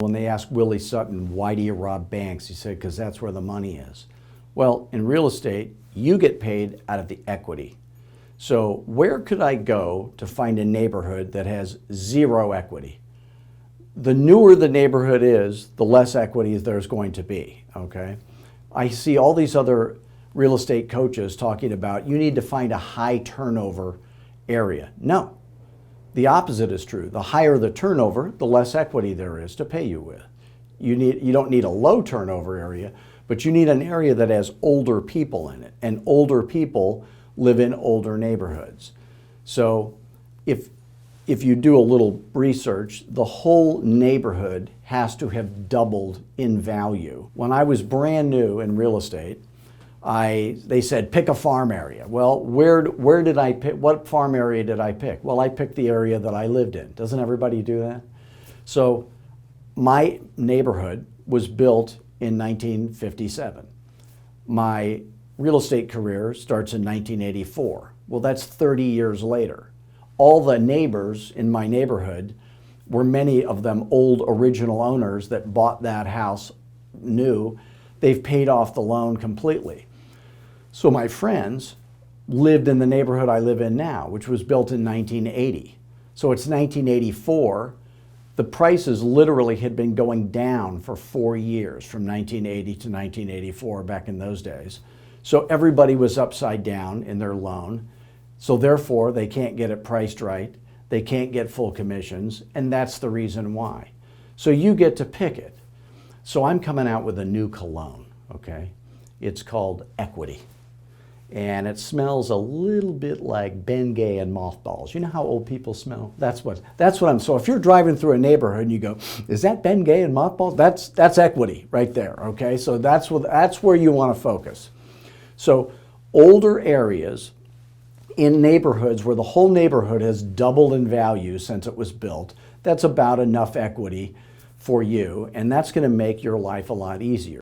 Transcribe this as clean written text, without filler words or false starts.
When they asked Willie Sutton, why do you rob banks? He said, because that's where the money is. Well, in real estate, you get paid out of the equity. So where could I go to find a neighborhood that has zero equity? The newer the neighborhood is, the less equity there's going to be, okay? I see all these other real estate coaches talking about you need to find a high turnover area. No. The opposite is true. The higher the turnover, the less equity there is to pay you with. You don't need a low turnover area, but you need an area that has older people in it, and older people live in older neighborhoods. So if you do a little research, the whole neighborhood has to have doubled in value. When I was brand new in real estate, they said, pick a farm area. Well, where did I pick? What farm area did I pick? Well, I picked the area that I lived in. Doesn't everybody do that? So my neighborhood was built in 1957. My real estate career starts in 1984. Well, that's 30 years later. All the neighbors in my neighborhood were many of them old original owners that bought that house new. They've paid off the loan completely. So my friends lived in the neighborhood I live in now, which was built in 1980. So it's 1984. The prices literally had been going down for 4 years, from 1980 to 1984 back in those days. So everybody was upside down in their loan. So therefore, they can't get it priced right. They can't get full commissions, and that's the reason why. So you get to pick it. So I'm coming out with a new cologne, okay? It's called Equity. And it smells a little bit like Bengay and mothballs. You know how old people smell? That's what so if you're driving through a neighborhood and you go, is that Bengay and mothballs? That's Equity right there, okay? So that's where you want to focus. So older areas in neighborhoods where the whole neighborhood has doubled in value since it was built, that's about enough equity for you, and that's going to make your life a lot easier.